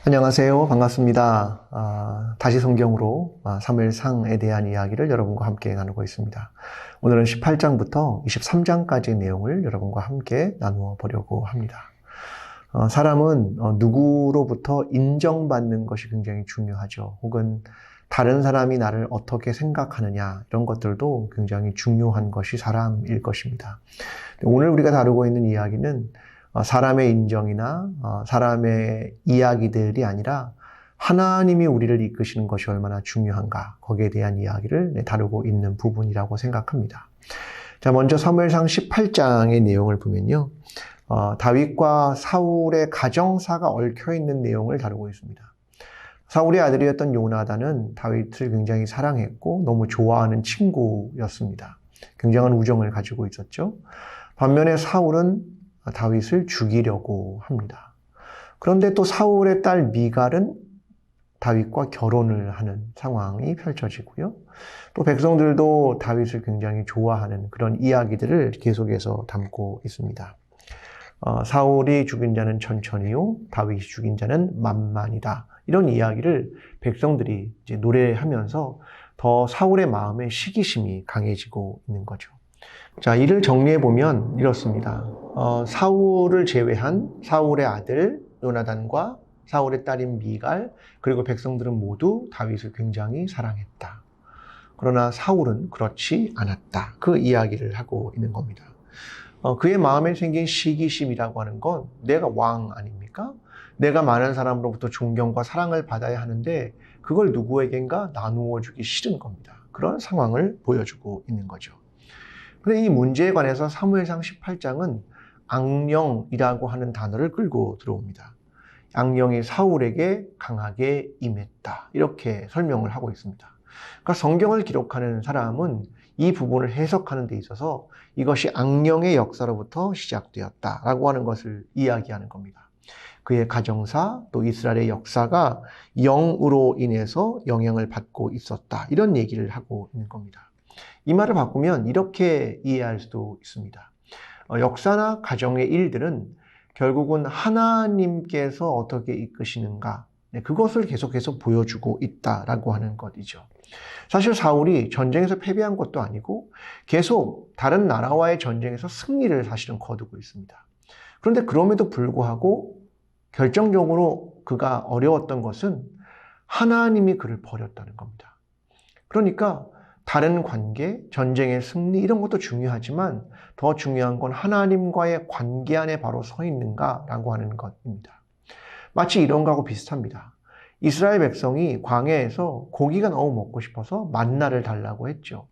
안녕하세요. 반갑습니다. 다시 성경으로 사무엘상에 대한 이야기를 여러분과 함께 나누고 있습니다. 오늘은 18장부터 23장까지의 내용을 여러분과 함께 나누어 보려고 합니다. 사람은 누구로부터 인정받는 것이 굉장히 중요하죠. 혹은 다른 사람이 나를 어떻게 생각하느냐 이런 것들도 굉장히 중요한 것이 사람일 것입니다. 오늘 우리가 다루고 있는 이야기는 사람의 인정이나 사람의 이야기들이 아니라 하나님이 우리를 이끄시는 것이 얼마나 중요한가 거기에 대한 이야기를 다루고 있는 부분이라고 생각합니다. 자, 먼저 사무엘상 18장의 내용을 보면요. 다윗과 사울의 가정사가 얽혀있는 내용을 다루고 있습니다. 사울의 아들이었던 요나단은 다윗을 굉장히 사랑했고 너무 좋아하는 친구였습니다. 굉장한 우정을 가지고 있었죠. 반면에 사울은 다윗을 죽이려고 합니다. 그런데 또 사울의 딸 미갈은 다윗과 결혼을 하는 상황이 펼쳐지고요. 또 백성들도 다윗을 굉장히 좋아하는 그런 이야기들을 계속해서 담고 있습니다. 사울이 죽인 자는 천천히요, 다윗이 죽인 자는 만만이다. 이런 이야기를 백성들이 이제 노래하면서 더 사울의 마음에 시기심이 강해지고 있는 거죠. 자, 이를 정리해보면 이렇습니다. 사울을 제외한 사울의 아들 요나단과 사울의 딸인 미갈, 그리고 백성들은 모두 다윗을 굉장히 사랑했다. 그러나 사울은 그렇지 않았다. 그 이야기를 하고 있는 겁니다. 그의 마음에 생긴 시기심이라고 하는 건 내가 왕 아닙니까? 내가 많은 사람으로부터 존경과 사랑을 받아야 하는데 그걸 누구에겐가 나누어 주기 싫은 겁니다. 그런 상황을 보여주고 있는 거죠. 그런데 이 문제에 관해서 사무엘상 18장은 악령이라고 하는 단어를 끌고 들어옵니다. 악령이 사울에게 강하게 임했다. 이렇게 설명을 하고 있습니다. 그러니까 성경을 기록하는 사람은 이 부분을 해석하는 데 있어서 이것이 악령의 역사로부터 시작되었다라고 하는 것을 이야기하는 겁니다. 그의 가정사 또 이스라엘의 역사가 영으로 인해서 영향을 받고 있었다. 이런 얘기를 하고 있는 겁니다. 이 말을 바꾸면 이렇게 이해할 수도 있습니다. 역사나 가정의 일들은 결국은 하나님께서 어떻게 이끄시는가, 그것을 계속해서 보여주고 있다라고 하는 것이죠. 사실 사울이 전쟁에서 패배한 것도 아니고 계속 다른 나라와의 전쟁에서 승리를 사실은 거두고 있습니다. 그런데 그럼에도 불구하고 결정적으로 그가 어려웠던 것은 하나님이 그를 버렸다는 겁니다. 그러니까 다른 관계, 전쟁의 승리 이런 것도 중요하지만 더 중요한 건 하나님과의 관계 안에 바로 서 있는가라고 하는 것입니다. 마치 이런 거하고 비슷합니다. 이스라엘 백성이 광야에서 고기가 너무 먹고 싶어서 만나를 달라고 했죠.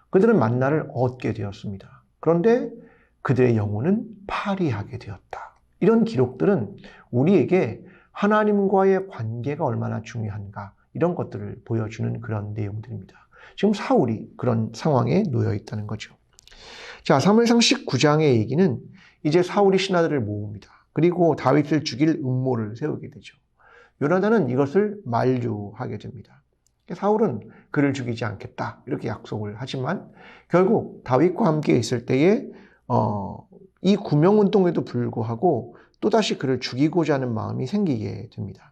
그들은 만나를 얻게 되었습니다. 그런데 그들의 영혼은 파리하게 되었다. 이런 기록들은 우리에게 하나님과의 관계가 얼마나 중요한가 이런 것들을 보여주는 그런 내용들입니다. 지금 사울이 그런 상황에 놓여 있다는 거죠. 자, 사무엘상 19장의 얘기는 이제 사울이 신하들을 모읍니다. 그리고 다윗을 죽일 음모를 세우게 되죠. 요나단은 이것을 만류하게 됩니다. 사울은 그를 죽이지 않겠다 이렇게 약속을 하지만 결국 다윗과 함께 있을 때에 이 구명운동에도 불구하고 또다시 그를 죽이고자 하는 마음이 생기게 됩니다.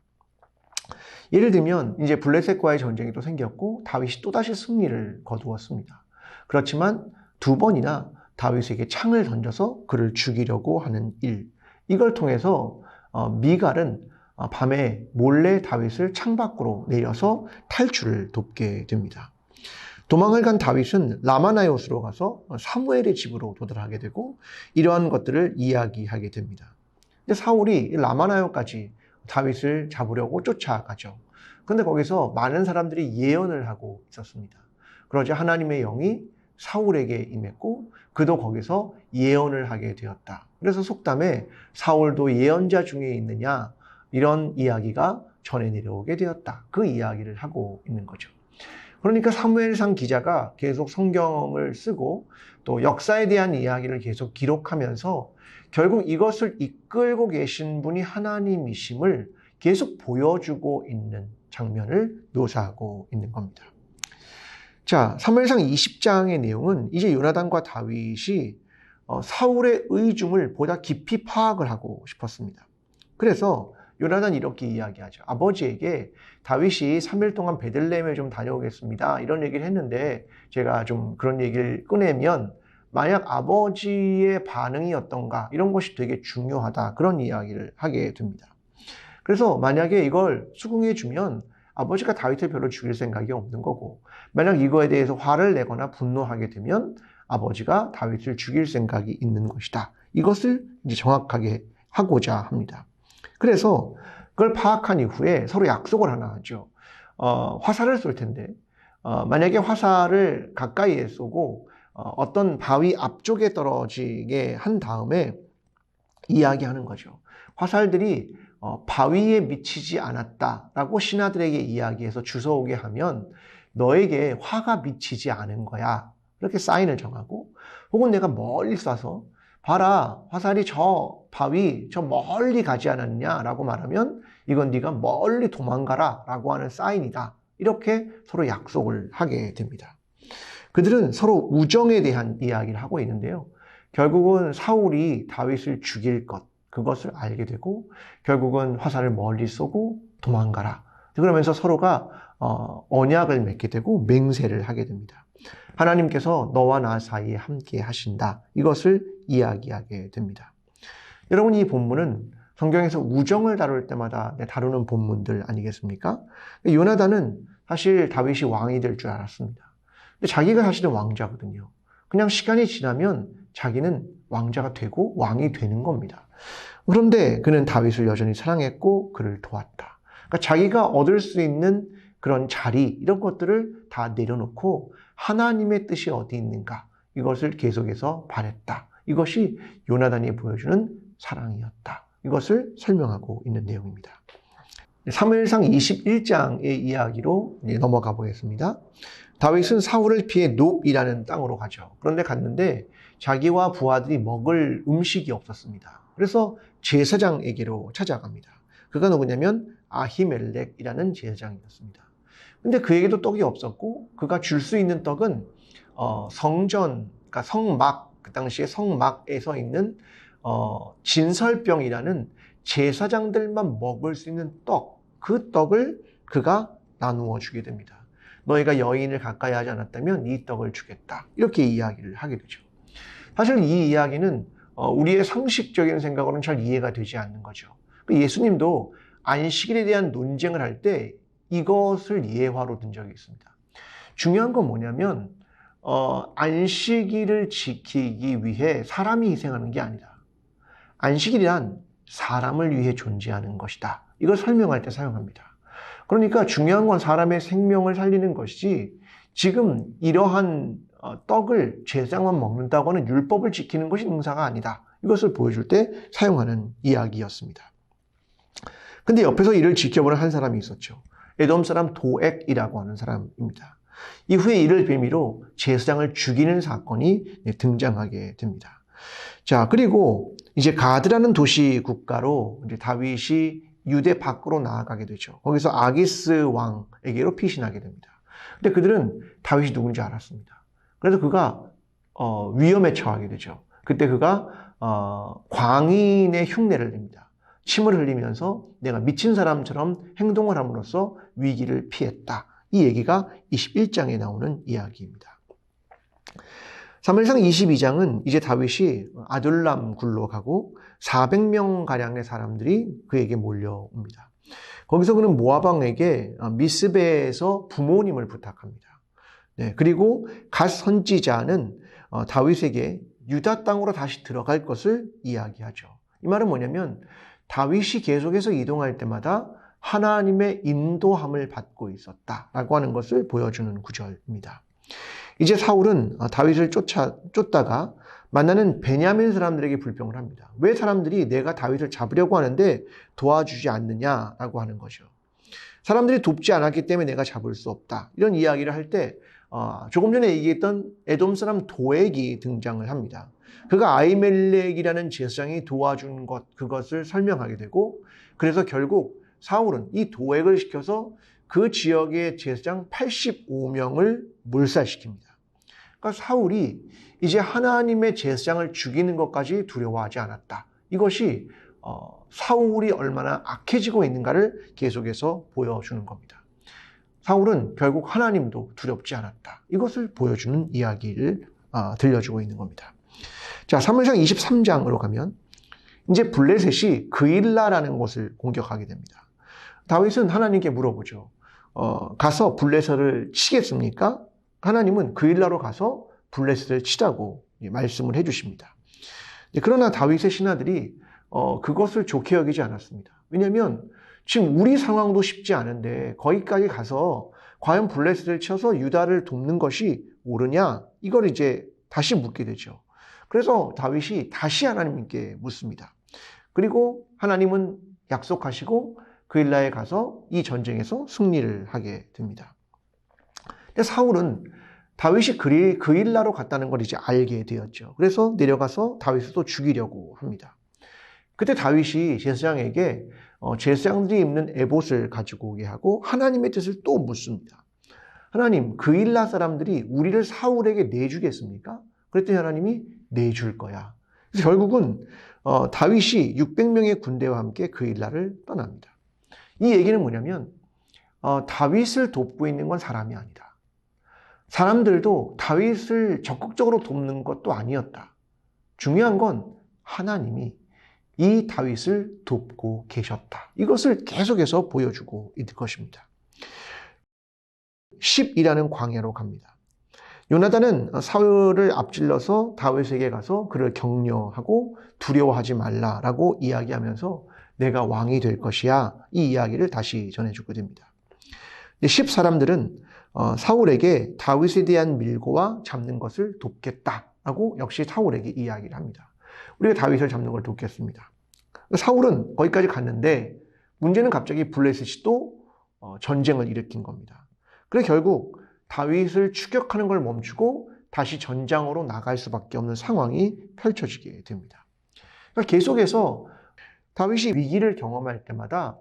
예를 들면 이제 블레셋과의 전쟁이 또 생겼고 다윗이 또다시 승리를 거두었습니다. 그렇지만 두 번이나 다윗에게 창을 던져서 그를 죽이려고 하는 일, 이걸 통해서 미갈은 밤에 몰래 다윗을 창밖으로 내려서 탈출을 돕게 됩니다. 도망을 간 다윗은 라마나요스로 가서 사무엘의 집으로 도달하게 되고 이러한 것들을 이야기하게 됩니다. 근데 사울이 라마나요까지 다윗을 잡으려고 쫓아가죠. 그런데 거기서 많은 사람들이 예언을 하고 있었습니다. 그러자 하나님의 영이 사울에게 임했고 그도 거기서 예언을 하게 되었다. 그래서 속담에 사울도 예언자 중에 있느냐 이런 이야기가 전해 내려오게 되었다. 그 이야기를 하고 있는 거죠. 그러니까 사무엘상 기자가 계속 성경을 쓰고 또 역사에 대한 이야기를 계속 기록하면서 결국 이것을 이끌고 계신 분이 하나님이심을 계속 보여주고 있는 장면을 묘사하고 있는 겁니다. 자, 사무엘상 20장의 내용은 이제 요나단과 다윗이 사울의 의중을 보다 깊이 파악을 하고 싶었습니다. 그래서 요나단이 이렇게 이야기하죠. 아버지에게 다윗이 3일 동안 베들레헴에 좀 다녀오겠습니다. 이런 얘기를 했는데 제가 좀 그런 얘기를 꺼내면 만약 아버지의 반응이 어떤가 이런 것이 되게 중요하다. 그런 이야기를 하게 됩니다. 그래서 만약에 이걸 수긍해 주면 아버지가 다윗을 별로 죽일 생각이 없는 거고 만약 이거에 대해서 화를 내거나 분노하게 되면 아버지가 다윗을 죽일 생각이 있는 것이다. 이것을 이제 정확하게 하고자 합니다. 그래서 그걸 파악한 이후에 서로 약속을 하나 하죠. 화살을 쏠 텐데 만약에 화살을 가까이에 쏘고 어떤 바위 앞쪽에 떨어지게 한 다음에 이야기하는 거죠. 화살들이 바위에 미치지 않았다라고 신하들에게 이야기해서 주워오게 하면 너에게 화가 미치지 않은 거야. 이렇게 사인을 정하고 혹은 내가 멀리 쏴서 봐라 화살이 저 바위 저 멀리 가지 않았냐라고 말하면 이건 네가 멀리 도망가라 라고 하는 사인이다. 이렇게 서로 약속을 하게 됩니다. 그들은 서로 우정에 대한 이야기를 하고 있는데요. 결국은 사울이 다윗을 죽일 것 그것을 알게 되고 결국은 화살을 멀리 쏘고 도망가라. 그러면서 서로가 언약을 맺게 되고 맹세를 하게 됩니다. 하나님께서 너와 나 사이에 함께 하신다. 이것을 이야기하게 됩니다. 여러분 이 본문은 성경에서 우정을 다룰 때마다 다루는 본문들 아니겠습니까? 요나단은 사실 다윗이 왕이 될 줄 알았습니다. 근데 자기가 사실은 왕자거든요. 그냥 시간이 지나면 자기는 왕자가 되고 왕이 되는 겁니다. 그런데 그는 다윗을 여전히 사랑했고 그를 도왔다. 그러니까 자기가 얻을 수 있는 그런 자리 이런 것들을 다 내려놓고 하나님의 뜻이 어디 있는가 이것을 계속해서 바랬다. 이것이 요나단이 보여주는 사랑이었다. 이것을 설명하고 있는 내용입니다. 사무엘상 21장의 이야기로 넘어가 보겠습니다. 다윗은 사울을 피해 놉이라는 땅으로 가죠. 그런데 갔는데 자기와 부하들이 먹을 음식이 없었습니다. 그래서 제사장에게로 찾아갑니다. 그가 누구냐면 아히멜렉이라는 제사장이었습니다. 근데 그에게도 떡이 없었고 그가 줄 수 있는 떡은 성전, 그러니까 성막, 그 당시에 성막에서 있는 진설병이라는 제사장들만 먹을 수 있는 떡, 그 떡을 그가 나누어 주게 됩니다. 너희가 여인을 가까이 하지 않았다면 이 떡을 주겠다. 이렇게 이야기를 하게 되죠. 사실 이 이야기는 우리의 상식적인 생각으로는 잘 이해가 되지 않는 거죠. 예수님도 안식일에 대한 논쟁을 할 때 이것을 예화로 든 적이 있습니다. 중요한 건 뭐냐면 안식일을 지키기 위해 사람이 희생하는 게 아니다. 안식일이란 사람을 위해 존재하는 것이다. 이걸 설명할 때 사용합니다. 그러니까 중요한 건 사람의 생명을 살리는 것이지 지금 이러한 떡을 제사장만 먹는다고 하는 율법을 지키는 것이 능사가 아니다. 이것을 보여줄 때 사용하는 이야기였습니다. 근데 옆에서 이를 지켜보는 한 사람이 있었죠. 에돔 사람 도액이라고 하는 사람입니다. 이후에 이를 빌미로 제사장을 죽이는 사건이 등장하게 됩니다. 자, 그리고 이제 가드라는 도시 국가로 이제 다윗이 유대 밖으로 나아가게 되죠. 거기서 아기스 왕에게로 피신하게 됩니다. 근데 그들은 다윗이 누군지 알았습니다. 그래서 그가 위험에 처하게 되죠. 그때 그가 광인의 흉내를 냅니다. 침을 흘리면서 내가 미친 사람처럼 행동을 함으로써 위기를 피했다. 이 얘기가 21장에 나오는 이야기입니다. 사무엘상 22장은 이제 다윗이 아둘람 굴로 가고 400명가량의 사람들이 그에게 몰려옵니다. 거기서 그는 모압 왕에게 미스베에서 부모님을 부탁합니다. 네, 그리고 갓 선지자는 다윗에게 유다 땅으로 다시 들어갈 것을 이야기하죠. 이 말은 뭐냐면 다윗이 계속해서 이동할 때마다 하나님의 인도함을 받고 있었다라고 하는 것을 보여주는 구절입니다. 이제 사울은 다윗을 쫓다가 만나는 베냐민 사람들에게 불평을 합니다. 왜 사람들이 내가 다윗을 잡으려고 하는데 도와주지 않느냐라고 하는 거죠. 사람들이 돕지 않았기 때문에 내가 잡을 수 없다. 이런 이야기를 할 때 조금 전에 얘기했던 에돔 사람 도액이 등장을 합니다. 그가 아히멜렉이라는 제사장이 도와준 그것을 설명하게 되고 그래서 결국 사울은 이 도액을 시켜서 그 지역의 제사장 85명을 몰살시킵니다. 그러니까 사울이 이제 하나님의 제사장을 죽이는 것까지 두려워하지 않았다. 이것이 사울이 얼마나 악해지고 있는가를 계속해서 보여주는 겁니다. 사울은 결국 하나님도 두렵지 않았다. 이것을 보여주는 이야기를 들려주고 있는 겁니다. 자, 사무엘상 23장으로 가면 이제 블레셋이 그일라라는 곳을 공격하게 됩니다. 다윗은 하나님께 물어보죠. 가서 블레셋을 치겠습니까? 하나님은 그일라로 가서 블레셋을 치자고 말씀을 해주십니다. 그러나 다윗의 신하들이 그것을 좋게 여기지 않았습니다. 왜냐하면 지금 우리 상황도 쉽지 않은데 거기까지 가서 과연 블레셋을 쳐서 유다를 돕는 것이 옳으냐? 이걸 이제 다시 묻게 되죠. 그래서 다윗이 다시 하나님께 묻습니다. 그리고 하나님은 약속하시고 그일라에 가서 이 전쟁에서 승리를 하게 됩니다. 근데 사울은 다윗이 그일라로 갔다는 걸 이제 알게 되었죠. 그래서 내려가서 다윗을 또 죽이려고 합니다. 그때 다윗이 제사장에게 제사장들이 입는 에봇을 가지고 오게 하고 하나님의 뜻을 또 묻습니다. 하나님, 그일라 사람들이 우리를 사울에게 내주겠습니까? 그랬더니 하나님이 내줄 거야. 그래서 결국은 다윗이 600명의 군대와 함께 그일라를 떠납니다. 이 얘기는 뭐냐면 다윗을 돕고 있는 건 사람이 아니다. 사람들도 다윗을 적극적으로 돕는 것도 아니었다. 중요한 건 하나님이 이 다윗을 돕고 계셨다. 이것을 계속해서 보여주고 있는 것입니다. 10이라는 광야로 갑니다. 요나단은 사울을 앞질러서 다윗에게 가서 그를 격려하고 두려워하지 말라라고 이야기하면서 내가 왕이 될 것이야. 이 이야기를 다시 전해주게 됩니다. 10 사람들은 사울에게 다윗에 대한 밀고와 잡는 것을 돕겠다라고 역시 사울에게 이야기를 합니다. 우리가 다윗을 잡는 걸 돕겠습니다. 사울은 거기까지 갔는데 문제는 갑자기 블레셋이 또 전쟁을 일으킨 겁니다. 그래서 결국 다윗을 추격하는 걸 멈추고 다시 전장으로 나갈 수밖에 없는 상황이 펼쳐지게 됩니다. 그러니까 계속해서 다윗이 위기를 경험할 때마다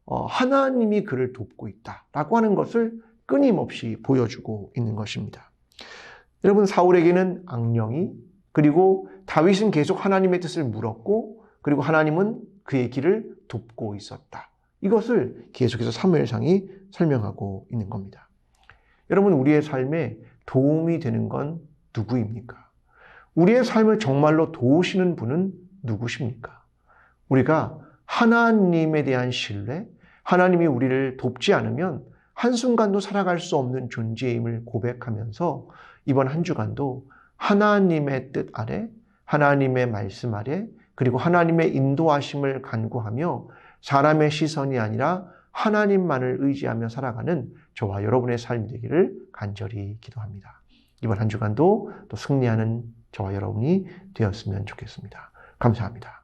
하나님이 그를 돕고 있다라고 하는 것을 끊임없이 보여주고 있는 것입니다. 여러분, 사울에게는 악령이, 그리고 다윗은 계속 하나님의 뜻을 물었고, 그리고 하나님은 그의 길을 돕고 있었다. 이것을 계속해서 사무엘상이 설명하고 있는 겁니다. 여러분, 우리의 삶에 도움이 되는 건 누구입니까? 우리의 삶을 정말로 도우시는 분은 누구십니까? 우리가 하나님에 대한 신뢰, 하나님이 우리를 돕지 않으면 한순간도 살아갈 수 없는 존재임을 고백하면서 이번 한 주간도 하나님의 뜻 아래, 하나님의 말씀 아래, 그리고 하나님의 인도하심을 간구하며 사람의 시선이 아니라 하나님만을 의지하며 살아가는 저와 여러분의 삶이 되기를 간절히 기도합니다. 이번 한 주간도 또 승리하는 저와 여러분이 되었으면 좋겠습니다. 감사합니다.